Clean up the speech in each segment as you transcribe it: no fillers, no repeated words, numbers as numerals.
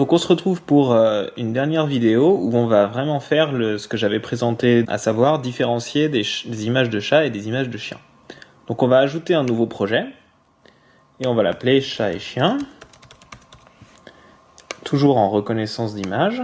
Donc on se retrouve pour une dernière vidéo où on va vraiment faire ce que j'avais présenté, à savoir différencier des images de chat et des images de chien. Donc on va ajouter un nouveau projet et on va l'appeler chat et chien, toujours en reconnaissance d'image,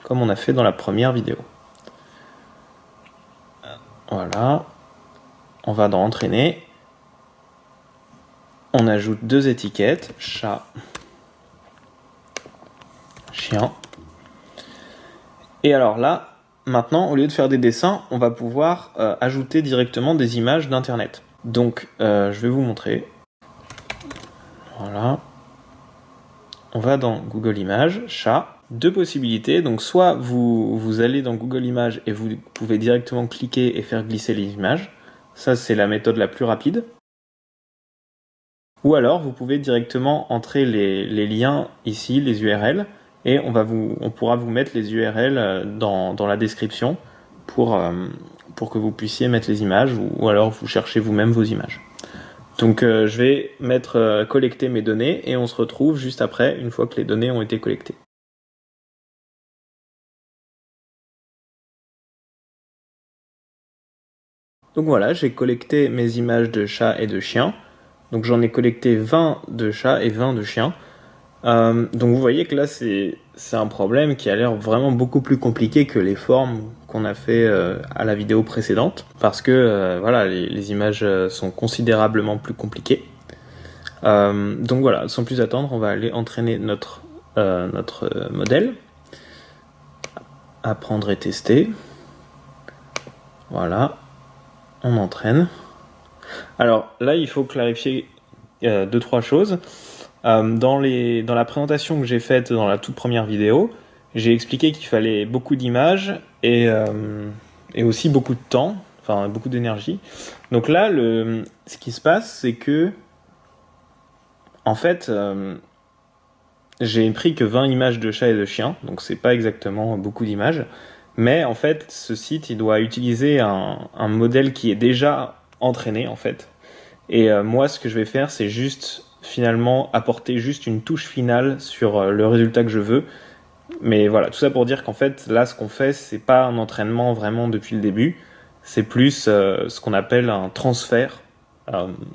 comme on a fait dans la première vidéo. Voilà, on va dans entraîner, on ajoute deux étiquettes, chat, chien. Et alors là, maintenant, au lieu de faire des dessins, on va pouvoir ajouter directement des images d'internet. Donc, je vais vous montrer. Voilà. On va dans Google Images, chat. Deux possibilités. Donc, soit vous allez dans Google Images et vous pouvez directement cliquer et faire glisser les images. Ça, c'est la méthode la plus rapide. Ou alors, vous pouvez directement entrer les liens ici, les URL, et on pourra vous mettre les URL dans la description pour que vous puissiez mettre les images, ou alors vous cherchez vous-même vos images. Donc je vais collecter mes données et on se retrouve juste après, une fois que les données ont été collectées. Donc voilà, j'ai collecté mes images de chats et de chiens. Donc j'en ai collecté 20 de chats et 20 de chiens. Donc vous voyez que là c'est un problème qui a l'air vraiment beaucoup plus compliqué que les formes qu'on a fait à la vidéo précédente, parce que voilà, les images sont considérablement plus compliquées. Donc voilà, sans plus attendre, on va aller entraîner notre modèle. Apprendre et tester. Voilà, on entraîne. Alors là, il faut clarifier 2-3 choses. Dans la présentation que j'ai faite dans la toute première vidéo, j'ai expliqué qu'il fallait beaucoup d'images et aussi beaucoup de temps, enfin beaucoup d'énergie. Donc là, ce qui se passe, c'est que en fait, j'ai pris que 20 images de chats et de chiens, donc c'est pas exactement beaucoup d'images, mais en fait, ce site, il doit utiliser un modèle qui est déjà entraîné, en fait. Et moi, ce que je vais faire, c'est juste finalement apporter juste une touche finale sur le résultat que je veux. Mais voilà, tout ça pour dire qu'en fait, là, ce qu'on fait, c'est pas un entraînement vraiment depuis le début, c'est plus ce qu'on appelle un transfert,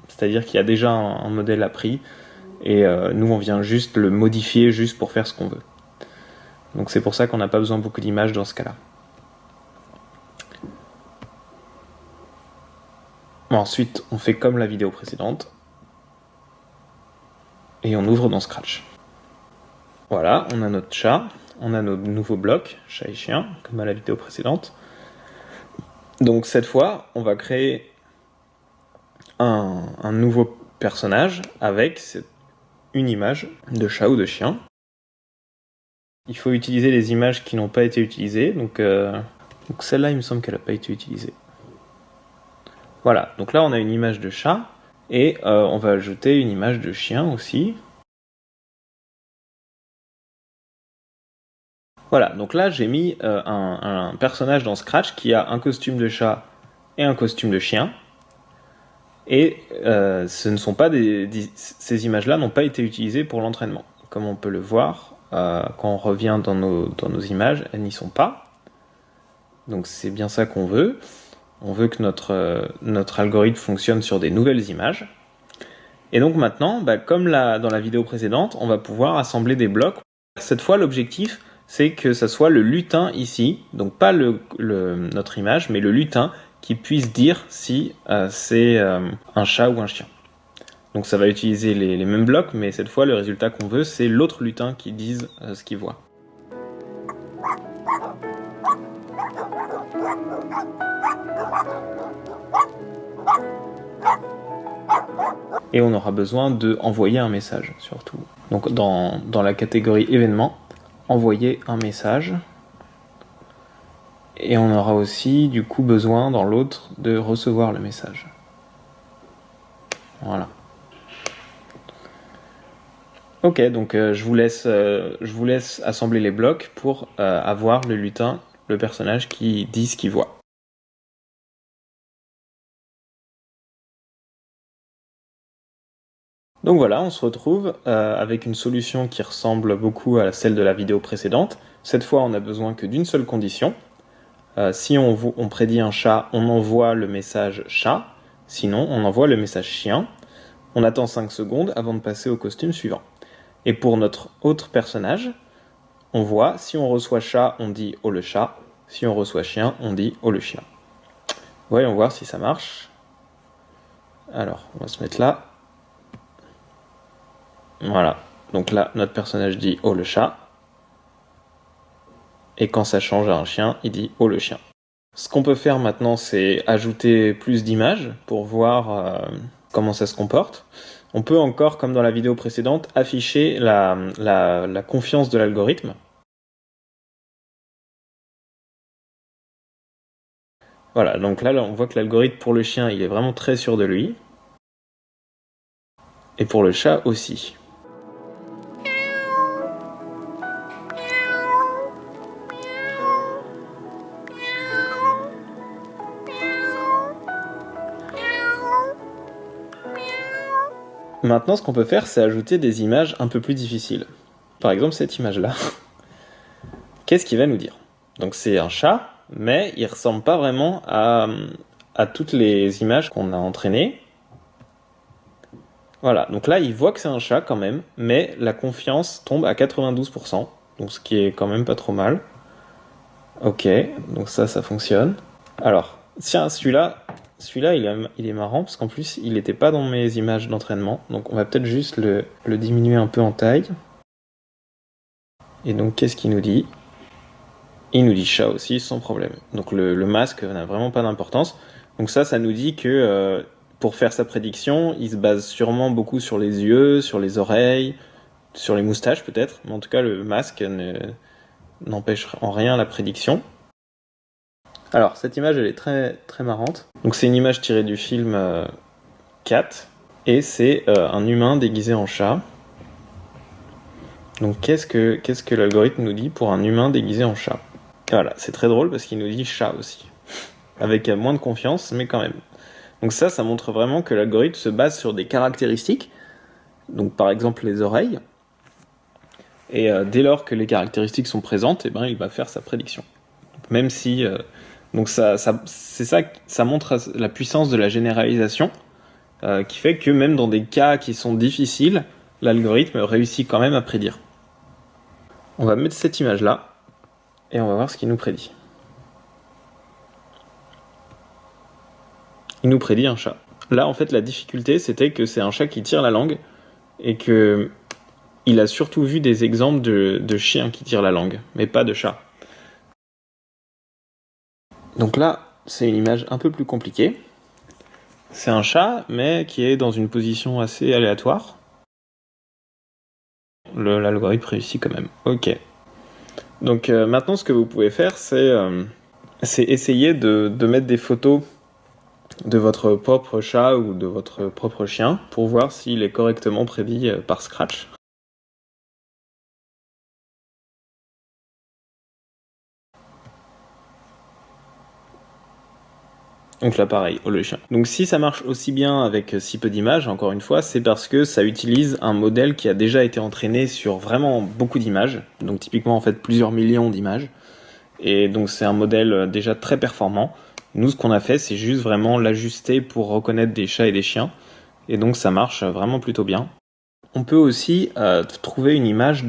c'est-à-dire qu'il y a déjà un modèle appris, et nous, on vient juste le modifier juste pour faire ce qu'on veut. Donc c'est pour ça qu'on n'a pas besoin de beaucoup d'images dans ce cas-là. Ensuite, on fait comme la vidéo précédente. Et on ouvre dans Scratch. Voilà, on a notre chat, on a nos nouveaux blocs, chat et chien, comme à la vidéo précédente. Donc cette fois, on va créer un nouveau personnage avec une image de chat ou de chien. Il faut utiliser les images qui n'ont pas été utilisées, donc celle-là, il me semble qu'elle n'a pas été utilisée. Voilà, donc là on a une image de chat, et on va ajouter une image de chien aussi. Voilà, donc là j'ai mis un personnage dans Scratch qui a un costume de chat et un costume de chien. Et ce ne sont pas ces images-là n'ont pas été utilisées pour l'entraînement. Comme on peut le voir, quand on revient dans nos images, elles n'y sont pas. Donc c'est bien ça qu'on veut. On veut que notre algorithme fonctionne sur des nouvelles images. Et donc maintenant, comme dans la vidéo précédente, on va pouvoir assembler des blocs. Cette fois, l'objectif, c'est que ça soit le lutin ici, donc pas notre image, mais le lutin qui puisse dire si c'est un chat ou un chien. Donc ça va utiliser les mêmes blocs, mais cette fois, le résultat qu'on veut, c'est l'autre lutin qui dise ce qu'il voit. Et on aura besoin d'envoyer un message, surtout. Donc dans la catégorie événements, envoyer un message. Et on aura aussi du coup besoin dans l'autre de recevoir le message. Voilà. Ok, donc je vous laisse assembler les blocs pour avoir le lutin, le personnage qui dit ce qu'il voit. Donc voilà, on se retrouve avec une solution qui ressemble beaucoup à celle de la vidéo précédente. Cette fois, on n'a besoin que d'une seule condition. Si on prédit un chat, on envoie le message chat. Sinon, on envoie le message chien. On attend 5 secondes avant de passer au costume suivant. Et pour notre autre personnage, on voit, si on reçoit chat, on dit « oh le chat ». Si on reçoit chien, on dit « oh le chien ». Voyons voir si ça marche. Alors, on va se mettre là. Voilà. Donc là, notre personnage dit « oh le chat ». Et quand ça change à un chien, il dit « oh le chien ». Ce qu'on peut faire maintenant, c'est ajouter plus d'images pour voir comment ça se comporte. On peut encore, comme dans la vidéo précédente, afficher la confiance de l'algorithme. Voilà, donc là, on voit que l'algorithme pour le chien, il est vraiment très sûr de lui. Et pour le chat aussi. Maintenant, ce qu'on peut faire, c'est ajouter des images un peu plus difficiles. Par exemple, cette image-là. Qu'est-ce qu'il va nous dire? Donc c'est un chat, mais il ressemble pas vraiment à toutes les images qu'on a entraînées. Voilà, donc là, il voit que c'est un chat quand même, mais la confiance tombe à 92%, donc ce qui est quand même pas trop mal. Ok, donc ça fonctionne. Alors, tiens, celui-là, il est marrant, parce qu'en plus, il n'était pas dans mes images d'entraînement, donc on va peut-être juste le diminuer un peu en taille. Et donc, qu'est-ce qu'il nous dit? Il nous dit chat aussi, sans problème. Donc le masque n'a vraiment pas d'importance. Donc ça nous dit que pour faire sa prédiction, il se base sûrement beaucoup sur les yeux, sur les oreilles, sur les moustaches peut-être, mais en tout cas le masque n'empêche en rien la prédiction. Alors cette image, elle est très très marrante. Donc c'est une image tirée du film Cat, et c'est un humain déguisé en chat. Donc qu'est-ce que l'algorithme nous dit pour un humain déguisé en chat? Voilà, c'est très drôle parce qu'il nous dit chat aussi. Avec moins de confiance, mais quand même. Donc ça montre vraiment que l'algorithme se base sur des caractéristiques. Donc par exemple les oreilles. Et dès lors que les caractéristiques sont présentes, il va faire sa prédiction. Même si... donc ça montre la puissance de la généralisation, qui fait que même dans des cas qui sont difficiles, l'algorithme réussit quand même à prédire. On va mettre cette image-là. Et on va voir ce qu'il nous prédit. Il nous prédit un chat. Là, en fait, la difficulté, c'était que c'est un chat qui tire la langue et que il a surtout vu des exemples de chiens qui tirent la langue, mais pas de chats. Donc là, c'est une image un peu plus compliquée. C'est un chat, mais qui est dans une position assez aléatoire. L'algorithme réussit quand même. Ok. Donc maintenant, ce que vous pouvez faire, c'est essayer de mettre des photos de votre propre chat ou de votre propre chien pour voir s'il est correctement prédit par Scratch. Donc là pareil, oh le chien. Donc si ça marche aussi bien avec si peu d'images, encore une fois, c'est parce que ça utilise un modèle qui a déjà été entraîné sur vraiment beaucoup d'images, donc typiquement en fait plusieurs millions d'images, et donc c'est un modèle déjà très performant. Nous ce qu'on a fait c'est juste vraiment l'ajuster pour reconnaître des chats et des chiens, et donc ça marche vraiment plutôt bien. On peut aussi trouver une image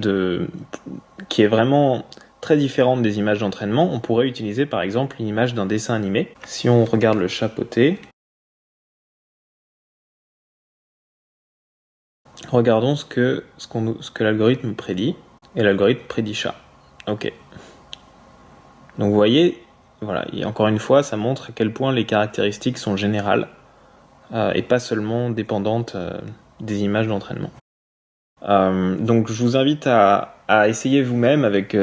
qui est vraiment très différente des images d'entraînement. On pourrait utiliser par exemple une image d'un dessin animé. Si on regarde le chapeauté, regardons ce que l'algorithme prédit. Et l'algorithme prédit chat. Ok. Donc vous voyez, voilà, et encore une fois, ça montre à quel point les caractéristiques sont générales et pas seulement dépendantes des images d'entraînement. Donc je vous invite à essayer vous-même avec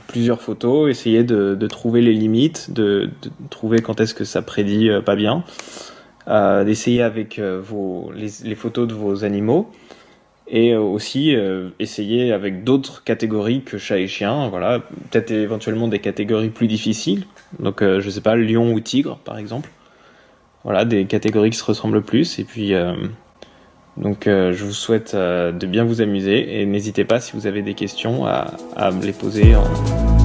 plusieurs photos, essayer de trouver les limites, de trouver quand est-ce que ça prédit pas bien, d'essayer avec les photos de vos animaux, et aussi essayer avec d'autres catégories que chat et chien, voilà, peut-être éventuellement des catégories plus difficiles, donc je sais pas, lion ou tigre par exemple, voilà, des catégories qui se ressemblent plus, et puis Donc je vous souhaite de bien vous amuser et n'hésitez pas si vous avez des questions à me les poser en